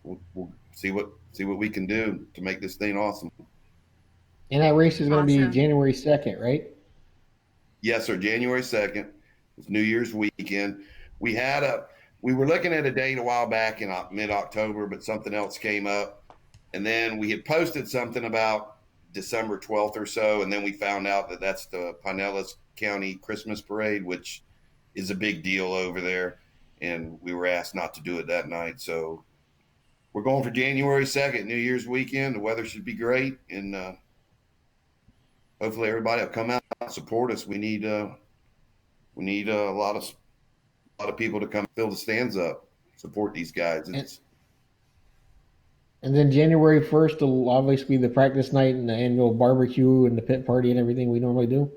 we'll see what we can do to make this thing awesome. And that race is going to be January 2nd, right? Yes, sir. January 2nd. It's New Year's weekend. We were looking at a date a while back in mid-October, but something else came up. And then we had posted something about December 12th or so, and then we found out that that's the Pinellas County Christmas Parade, which is a big deal over there. And we were asked not to do it that night. So we're going for January 2nd, New Year's weekend. The weather should be great, and hopefully everybody will come out and support us. We need a lot of people to come fill the stands up, support these guys. And then January 1st will obviously be the practice night and the annual barbecue and the pit party and everything we normally do.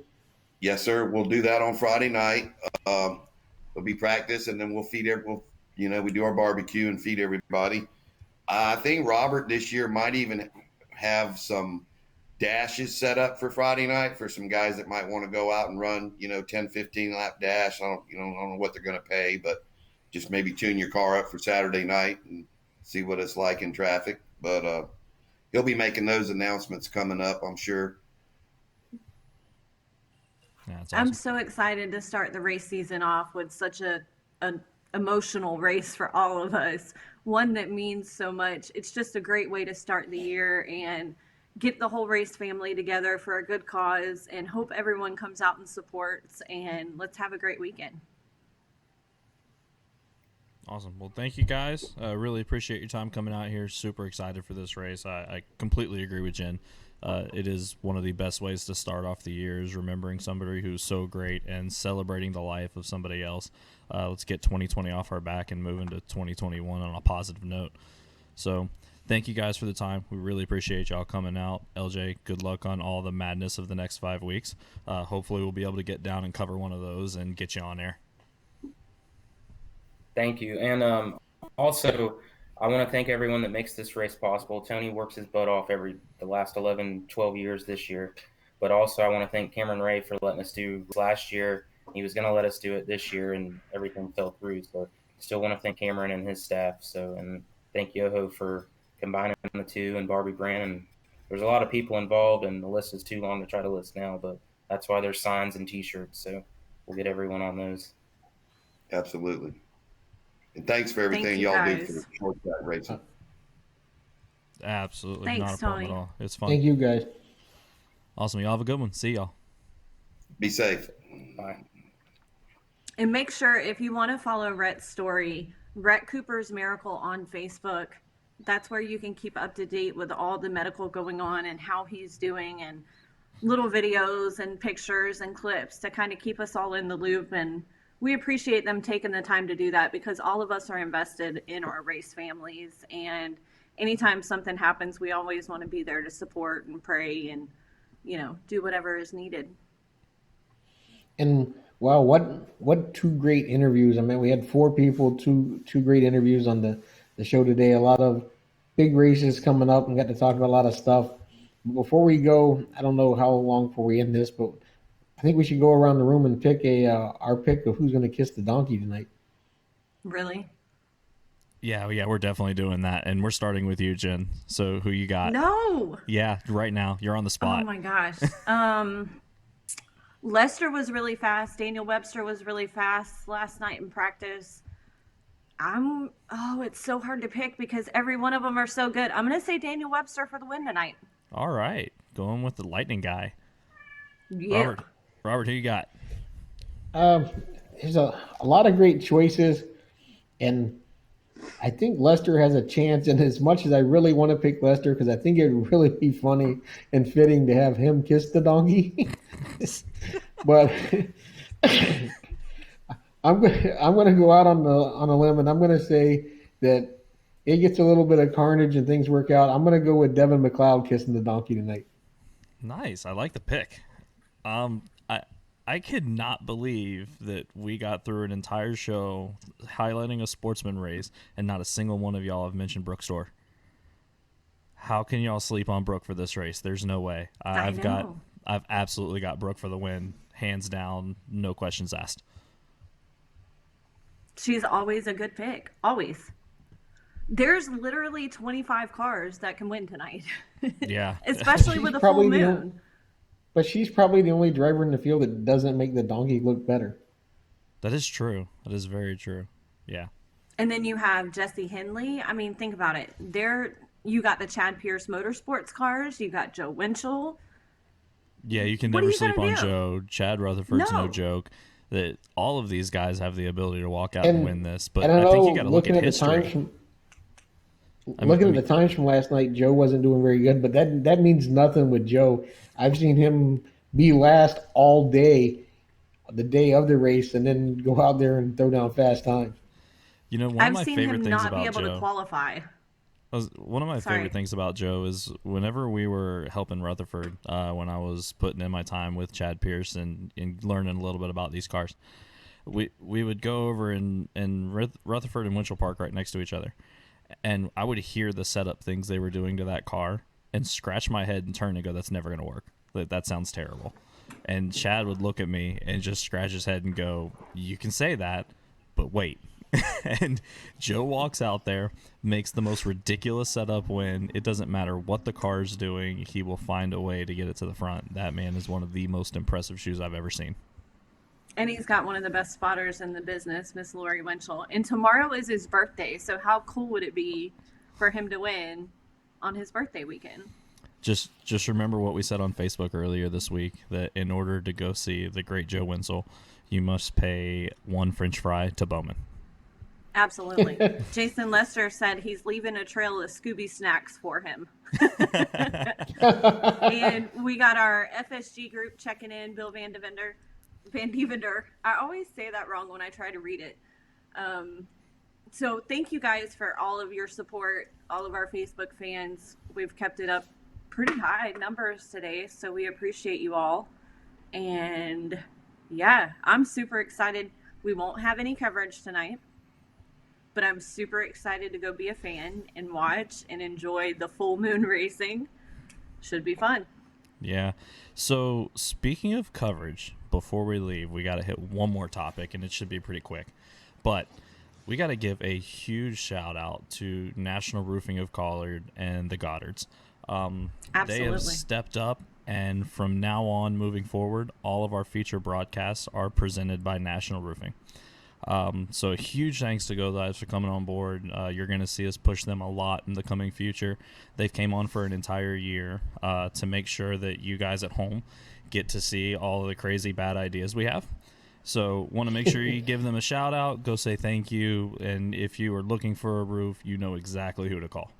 Yes, sir. We'll do that on Friday night. There'll be practice, and then we'll feed we do our barbecue and feed everybody. I think Robert this year might even have some dashes set up for Friday night for some guys that might want to go out and run, 10, 15 lap dash. I don't know what they're going to pay, but just maybe tune your car up for Saturday night and see what it's like in traffic. But he'll be making those announcements coming up, I'm sure. Yeah, that's awesome. I'm so excited to start the race season off with such an emotional race for all of us. One that means so much. It's just a great way to start the year and get the whole race family together for a good cause, and hope everyone comes out and supports, and let's have a great weekend. Awesome. Well, thank you guys. Really appreciate your time coming out here. Super excited for this race. I completely agree with Jen. It is one of the best ways to start off the year, is remembering somebody who's so great and celebrating the life of somebody else. Let's get 2020 off our back and move into 2021 on a positive note. So thank you guys for the time. We really appreciate y'all coming out. LJ, good luck on all the madness of the next 5 weeks. Hopefully we'll be able to get down and cover one of those and get you on air. Thank you. And also, I want to thank everyone that makes this race possible. Tony works his butt off the last 11, 12 years this year. But also, I want to thank Cameron Ray for letting us do last year. He was going to let us do it this year, and everything fell through. So still want to thank Cameron and his staff. And thank Yoho for combining the two, and Barbie Brandon. There's a lot of people involved, and the list is too long to try to list now, but that's why there's signs and T-shirts. So we'll get everyone on those. Absolutely. And thanks for everything y'all do for the short track racing. Absolutely. Thanks, not a problem Tony. at all. It's fun. Thank you, guys. Awesome. Y'all have a good one. See y'all. Be safe. Bye. And make sure, if you want to follow Rhett's story, Rhett Cooper's Miracle on Facebook, that's where you can keep up to date with all the medical going on and how he's doing, and little videos and pictures and clips to kind of keep us all in the loop. And we appreciate them taking the time to do that, because all of us are invested in our race families. And anytime something happens, we always want to be there to support and pray and, do whatever is needed. And wow, what two great interviews. I mean, we had 4 people, two great interviews on the show today. A lot of big races coming up, and got to talk about a lot of stuff. Before we go, I don't know how long before we end this, but think we should go around the room and pick our pick of who's going to kiss the donkey tonight. Really? Yeah, we're definitely doing that, and we're starting with you, Jen. So who you got? No. Yeah, right now you're on the spot. Oh my gosh. Lester was really fast. Daniel Webster was really fast last night in practice. It's so hard to pick because every one of them are so good. I'm going to say Daniel Webster for the win tonight. All right, going with the lightning guy. Yeah. Robert, who you got? There's a lot of great choices, and I think Lester has a chance. And as much as I really want to pick Lester, because I think it would really be funny and fitting to have him kiss the donkey, but I'm going to go out on a limb, and I'm going to say that it gets a little bit of carnage and things work out. I'm going to go with Devin McLeod kissing the donkey tonight. Nice. I like the pick. I could not believe that we got through an entire show highlighting a sportsman race and not a single one of y'all have mentioned Brooke Store. How can y'all sleep on Brooke for this race? There's no way. I've absolutely got Brooke for the win, hands down, no questions asked. She's always a good pick. Always. There's literally 25 cars that can win tonight. Yeah. Especially with a full moon. But she's probably the only driver in the field that doesn't make the donkey look better. That is true. That is very true. Yeah. And then you have Jesse Henley. I mean, think about it. You got the Chad Pierce Motorsports cars. You got Joe Winchell. Yeah, you can never sleep on Joe. Chad Rutherford's no joke. That all of these guys have the ability to walk out and win this. But I think you got to look at history. Looking at the times from last night, Joe wasn't doing very good, but that means nothing with Joe. I've seen him be last all day, the day of the race, and then go out there and throw down fast times. You know, one of my favorite things about Joe. I've seen him not be able to qualify. One of my favorite things about Joe is whenever we were helping Rutherford, when I was putting in my time with Chad Pierce and learning a little bit about these cars, we would go over in Rutherford and Winchell Park right next to each other. And I would hear the setup things they were doing to that car and scratch my head and turn and go, that's never going to work. That sounds terrible. And Chad would look at me and just scratch his head and go, you can say that, but wait. And Joe walks out there, makes the most ridiculous setup win. It doesn't matter what the car's doing. He will find a way to get it to the front. That man is one of the most impressive shoes I've ever seen. And he's got one of the best spotters in the business, Miss Lori Winchell. And tomorrow is his birthday, so how cool would it be for him to win on his birthday weekend? Just remember what we said on Facebook earlier this week, that in order to go see the great Joe Winchell, you must pay one French fry to Bowman. Absolutely. Jason Lester said he's leaving a trail of Scooby snacks for him. And we got our FSG group checking in, Bill Van Devender. I always say that wrong when I try to read it. So thank you guys for all of your support, all of our Facebook fans. We've kept it up pretty high numbers today, so we appreciate you all. And yeah, I'm super excited. We won't have any coverage tonight, but I'm super excited to go be a fan and watch and enjoy the full moon racing. Should be fun. Yeah. So speaking of coverage, before we leave, we got to hit one more topic, and it should be pretty quick. But we got to give a huge shout out to National Roofing of Collard and the Goddards. They have stepped up, and from now on, moving forward, all of our feature broadcasts are presented by National Roofing. So a huge thanks to Go Lives for coming on board. You're going to see us push them a lot in the coming future. They've came on for an entire year to make sure that you guys at home get to see all of the crazy bad ideas we have. So want to make sure you give them a shout out, go say thank you, and if you are looking for a roof, you know exactly who to call.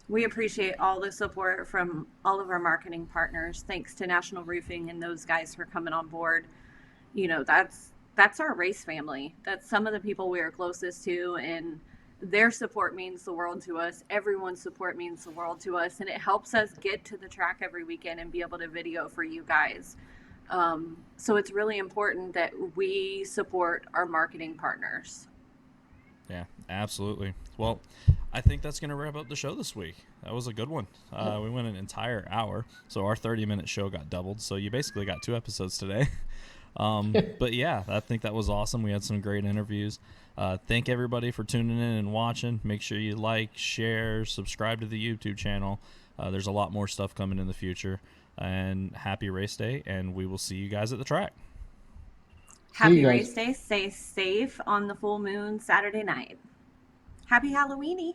We appreciate all the support from all of our marketing partners. Thanks to National Roofing and those guys for coming on board. You know, that's our race family. That's some of the people we are closest to, and their support means the world to us. Everyone's support means the world to us, and it helps us get to the track every weekend and be able to video for you guys. So it's really important that we support our marketing partners. Yeah, absolutely. Well, I think that's going to wrap up the show this week. That was a good one. We went an entire hour, so our 30-minute show got doubled. So you basically got 2 episodes today. But yeah, I think that was awesome. We had some great interviews. Thank everybody for tuning in and watching. Make sure you like, share, subscribe to the YouTube channel. There's a lot more stuff coming in the future. And happy race day, and we will see you guys at the track. Happy race day. Stay safe on the full moon Saturday night. Happy Halloweeny.